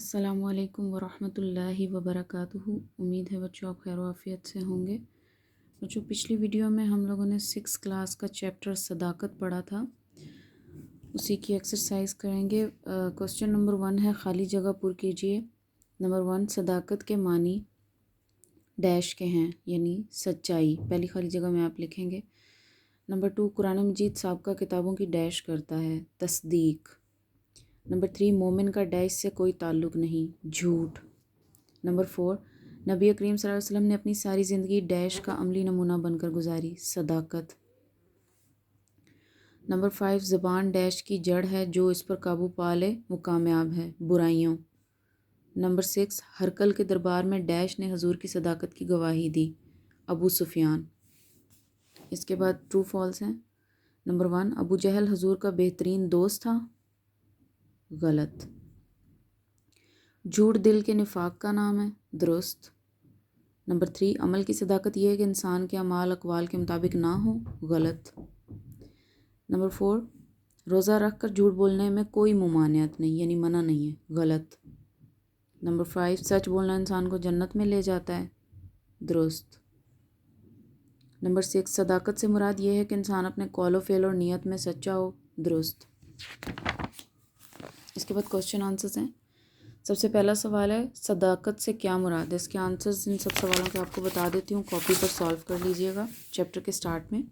अस्सलामु अलैकुम वरहमतुल्लाहि वबरकातुहू। उम्मीद है बच्चों आप खैर आफियत से होंगे। बच्चों पिछली वीडियो में हम लोगों ने 6 क्लास का चैप्टर सदाकत पढ़ा था, उसी की एक्सरसाइज करेंगे। क्वेश्चन नंबर 1 है, खाली जगह पुर कीजिए। नंबर 1, सदाकत के मानी डैश के हैं, यानी सच्चाई। पहली खाली जगह में आप लिखेंगे। नंबर 2, कुरान मजीद साबका किताबों की डैश करता है, तस्दीक। नंबर 3, मोमिन का डैश से कोई ताल्लुक़ नहीं, झूठ। नंबर 4, नबी करीम सल्लल्लाहु अलैहि वसल्लम ने अपनी सारी ज़िंदगी डैश का अमली नमूना बनकर गुजारी, सदाकत। नंबर 5, ज़बान डैश की जड़ है, जो इस पर काबू पा ले वो कामयाब है, बुराइयों। नंबर 6, हरकल के दरबार में डैश ने हजूर की सदाकत की गवाही दी, अबू सुफियान। इसके बाद ट्रू फॉल्स हैं। नंबर 1, अबू जहल हजूर का बेहतरीन दोस्त था, गलत। झूठ दिल के निफाक का नाम है, दुरुस्त। नंबर 3, अमल की सदाकत यह है कि इंसान के अमाल अकवाल के मुताबिक ना हो, गलत। नंबर 4, रोज़ा रख कर झूठ बोलने में कोई मुमानियत नहीं, यानी मना नहीं है, गलत। नंबर 5, सच बोलना इंसान को जन्नत में ले जाता है, दुरुस्त। नंबर 6, सदाकत से मुराद ये है कि इंसान अपने कौल फ़ेल और नियत में सच्चा हो, दुरुस्त। इसके बाद क्वेश्चन आंसर्स हैं। सबसे पहला सवाल है, सदाकत से क्या मुराद है। इसके आंसर्स इन सब सवालों के आपको बता देती हूँ, कॉपी पर सॉल्व कर लीजिएगा चैप्टर के स्टार्ट में।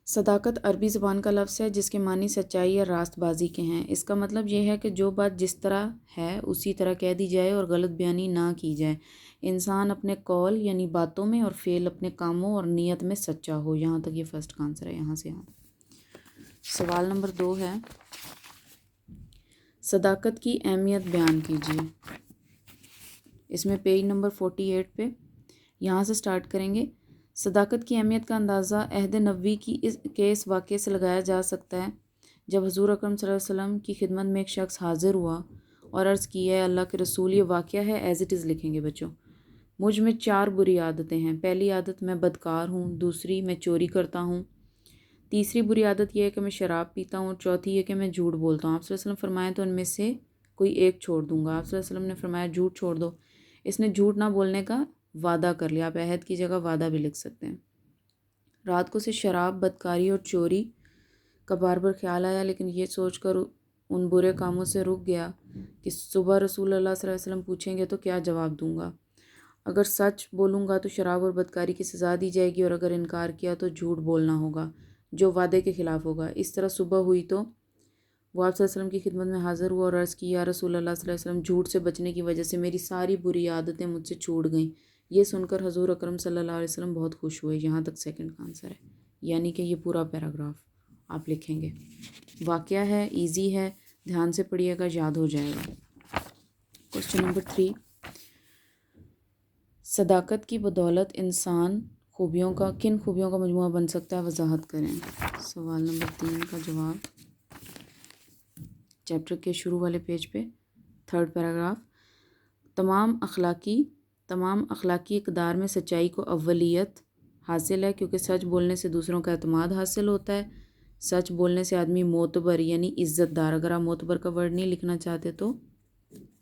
सदाकत अरबी ज़बान का लफ्ज़ है जिसके मानी सच्चाई या रास्तबाजी के हैं। इसका मतलब यह है कि जो बात जिस तरह है उसी तरह कह दी जाए और गलत बयानी ना की जाए। इंसान अपने कौल यानी बातों में और फ़ेल अपने कामों और नीयत में सच्चा हो। यहाँ तक ये फर्स्ट का आंसर है। यहाँ से यहाँ सवाल नंबर 2 है, सदाकत की अहमियत बयान कीजिए। इसमें पेज नंबर 48 पे यहाँ से स्टार्ट करेंगे। सदाकत की अहमियत का अंदाज़ा अहद नबवी की इस वाक़े से लगाया जा सकता है जब हुज़ूर अकरम सल्लल्लाहु अलैहि वसल्लम की खिदमत में एक शख्स हाज़िर हुआ और अर्ज़ की है, अल्लाह के रसूल, ये वाक़या है, एज़ इट इज़ लिखेंगे बच्चों। मुझ में 4 बुरी आदतें हैं। पहली आदत, मैं बदकार हूँ। दूसरी, मैं चोरी करता हूँ। तीसरी बुरी आदत यह है कि मैं शराब पीता हूँ। चौथी ये कि मैं झूठ बोलता हूँ। आप सल्लल्लाहु अलैहि वसल्लम फरमाएँ तो उनमें से कोई एक छोड़ दूँगा। आप सल्लल्लाहु अलैहि वसल्लम ने फरमाया झूठ छोड़ दो। इसने झूठ ना बोलने का वादा कर लिया। आप अहद की जगह वादा भी लिख सकते हैं। रात को से शराब, बदकारी और चोरी का बार बार ख्याल आया, लेकिन ये सोचकर उन बुरे कामों से रुक गया कि सुबह रसूल अल्लाह सल्लल्लाहु अलैहि वसल्लम पूछेंगे तो क्या जवाब दूंगा। अगर सच बोलूँगा तो शराब और बदकारी की सज़ा दी जाएगी, और अगर इनकार किया तो झूठ बोलना होगा जो वादे के ख़िलाफ़ होगा। इस तरह सुबह हुई तो वो आप सल्लल्लाहु अलैहि वसल्लम की खिदमत में हाज़िर हुआ और अर्ज़ की, या रसूल अल्लाह सल्लल्लाहु अलैहि वसल्लम, झूठ से बचने की वजह से मेरी सारी बुरी आदतें मुझसे छूट गईं। ये सुनकर हज़ूर अकरम सल्लल्लाहु अलैहि वसल्लम बहुत खुश हुए। यहाँ तक सेकंड का आंसर है, यानी कि ये पूरा पैराग्राफ आप लिखेंगे। वाक़या है, इजी है, ध्यान से पढ़िएगा, याद हो जाएगा। क्वेश्चन नंबर 3, सदाकत की बदौलत इंसान किन खूबियों का मजमुआ बन सकता है, वजाहत करें। सवाल नंबर 3 का जवाब चैप्टर के शुरू वाले पेज पे, थर्ड पैराग्राफ। तमाम अखलाकी इक़दार में सच्चाई को अव्वलियत हासिल है, क्योंकि सच बोलने से दूसरों का एतमाद हासिल होता है। सच बोलने से आदमी मोतबर यानी इज़्ज़तदार, अगर आप मोतबर का वर्ड नहीं लिखना चाहते तो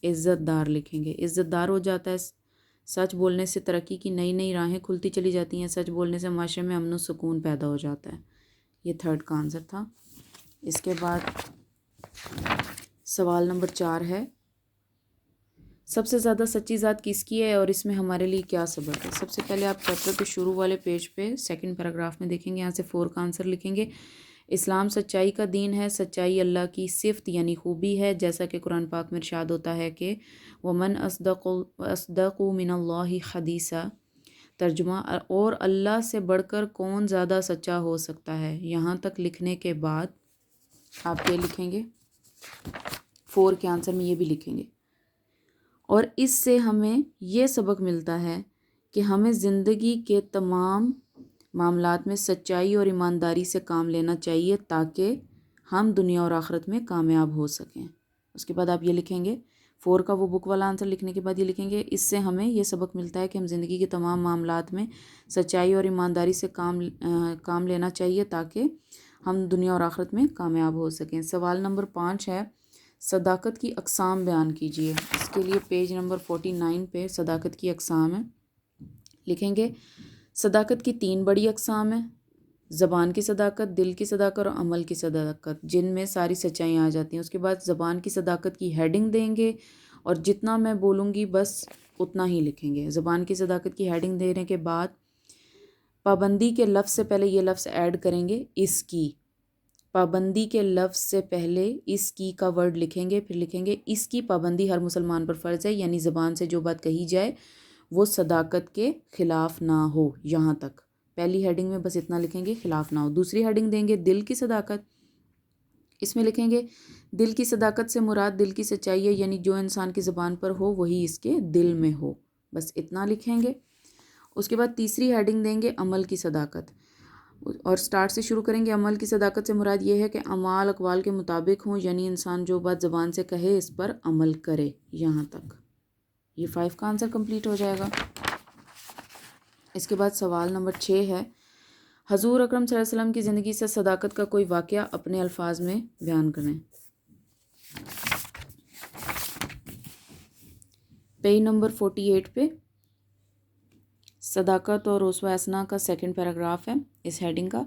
इज़्ज़तदार लिखेंगे, इज़्ज़तदार हो जाता है। सच बोलने से तरक्की की नई नई राहें खुलती चली जाती हैं। सच बोलने से माशरे में अमन व सुकून पैदा हो जाता है। ये थर्ड का आंसर था। इसके बाद सवाल नंबर 4 है, सबसे ज़्यादा सच्ची ज़ात किसकी है और इसमें हमारे लिए क्या सबक है। सबसे पहले आप चैप्टर के शुरू वाले पेज पे सेकंड पैराग्राफ में देखेंगे। यहाँ से 4 का आंसर लिखेंगे। इस्लाम सच्चाई का दीन है। सच्चाई अल्लाह की सिफ़त यानी खूबी है, जैसा कि कुरान पाक में इरशाद होता है कि वमन अस्दक़ु मिनल्लाहि हदीसा। तर्जुमा, और अल्लाह से बढ़कर कौन ज़्यादा सच्चा हो सकता है। यहाँ तक लिखने के बाद आप ये लिखेंगे, 4 के आंसर में ये भी लिखेंगे। और इससे हमें ये सबक मिलता है कि हमें ज़िंदगी के तमाम मामलात में सच्चाई और ईमानदारी से काम लेना चाहिए, ताकि हम दुनिया और आखिरत में कामयाब हो सकें। उसके बाद आप ये लिखेंगे, 4 का वो बुक वाला आंसर लिखने के बाद ये लिखेंगे, इससे हमें ये सबक मिलता है कि हम ज़िंदगी के तमाम मामलात में सच्चाई और ईमानदारी से काम लेना चाहिए, ताकि हम दुनिया और आखिरत में कामयाब हो सकें। सवाल नंबर 5 है, صداقت کی اقسام بیان کیجیے. اس کے لیے پیج نمبر 49 پہ صداقت کی اقسام ہے. لکھیں گے صداقت کی 3 بڑی اقسام ہیں: زبان کی صداقت، دل کی صداقت اور عمل کی صداقت، جن میں ساری سچائیاں آ جاتی ہیں. اس کے بعد زبان کی صداقت کی ہیڈنگ دیں گے اور جتنا میں بولوں گی بس اتنا ہی لکھیں گے. زبان کی صداقت کی ہیڈنگ دینے کے بعد پابندی کے لفظ سے پہلے یہ لفظ ایڈ کریں گے، اس کی. پابندی کے لفظ سے پہلے اس کی کا ورڈ لکھیں گے، پھر لکھیں گے اس کی پابندی ہر مسلمان پر فرض ہے، یعنی زبان سے جو بات کہی جائے وہ صداقت کے خلاف نہ ہو. یہاں تک پہلی ہیڈنگ میں بس اتنا لکھیں گے، خلاف نہ ہو. دوسری ہیڈنگ دیں گے دل کی صداقت. اس میں لکھیں گے دل کی صداقت سے مراد دل کی سچائی ہے، یعنی جو انسان کی زبان پر ہو وہی اس کے دل میں ہو. بس اتنا لکھیں گے. اس کے بعد تیسری ہیڈنگ دیں گے عمل کی صداقت، اور سٹارٹ سے شروع کریں گے. عمل کی صداقت سے مراد یہ ہے کہ اعمال اقوال کے مطابق ہوں، یعنی انسان جو بات زبان سے کہے اس پر عمل کرے. یہاں تک یہ 5 کا آنسر کمپلیٹ ہو جائے گا. اس کے بعد سوال نمبر 6 ہے حضور اکرم صلی اللہ علیہ وسلم کی زندگی سے صداقت کا کوئی واقعہ اپنے الفاظ میں بیان کریں. پیج نمبر 48 پہ صداقت اور اسوہ حسنہ کا 2nd پیراگراف ہے اس ہیڈنگ کا.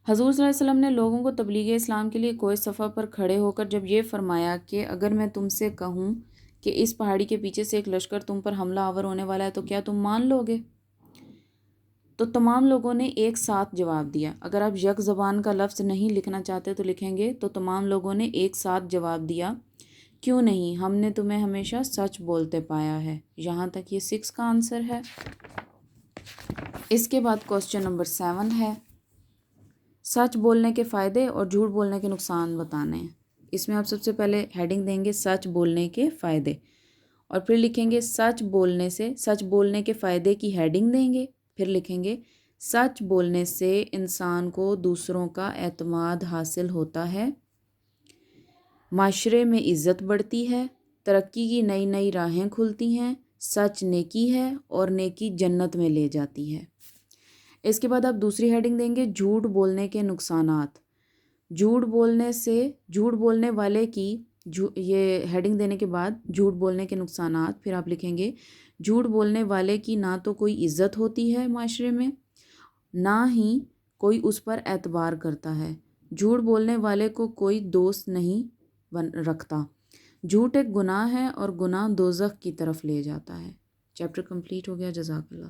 حضور صلی اللہ علیہ وسلم نے لوگوں کو تبلیغ اسلام کے لیے کوہ صفا پر کھڑے ہو کر جب یہ فرمایا کہ اگر میں تم سے کہوں کہ اس پہاڑی کے پیچھے سے ایک لشکر تم پر حملہ آور ہونے والا ہے تو کیا تم مان لو گے؟ تو تمام لوگوں نے ایک ساتھ جواب دیا. اگر آپ یک زبان کا لفظ نہیں لکھنا چاہتے تو لکھیں گے تو تمام لوگوں نے ایک ساتھ جواب دیا کیوں نہیں، ہم نے تمہیں ہمیشہ سچ بولتے پایا ہے. یہاں تک یہ 6 کا آنسر ہے. اس کے بعد کوسچن نمبر 7 ہے سچ بولنے کے فائدے اور جھوٹ بولنے کے نقصان بتانے ہیں. اس میں آپ سب سے پہلے ہیڈنگ دیں گے سچ بولنے کے فائدے، اور پھر لکھیں گے سچ بولنے کے فائدے کی ہیڈنگ دیں گے. پھر لکھیں گے سچ بولنے سے انسان کو دوسروں کا اعتماد حاصل ہوتا ہے، معاشرے میں عزت بڑھتی ہے، ترقی کی نئی نئی راہیں کھلتی ہیں، سچ نیکی ہے اور نیکی جنت میں لے جاتی ہے. اس کے بعد آپ دوسری ہیڈنگ دیں گے جھوٹ بولنے کے نقصانات. جھوٹ بولنے والے کی یہ ہیڈنگ دینے کے بعد جھوٹ بولنے کے نقصانات، پھر آپ لکھیں گے جھوٹ بولنے والے کی نہ تو کوئی عزت ہوتی ہے معاشرے میں، نہ ہی کوئی اس پر اعتبار کرتا ہے. جھوٹ بولنے والے کو کوئی دوست نہیں رکھتا. جھوٹ ایک گناہ ہے اور گناہ دوزخ کی طرف لے جاتا ہے. چیپٹر کمپلیٹ ہو گیا. جزاک اللہ.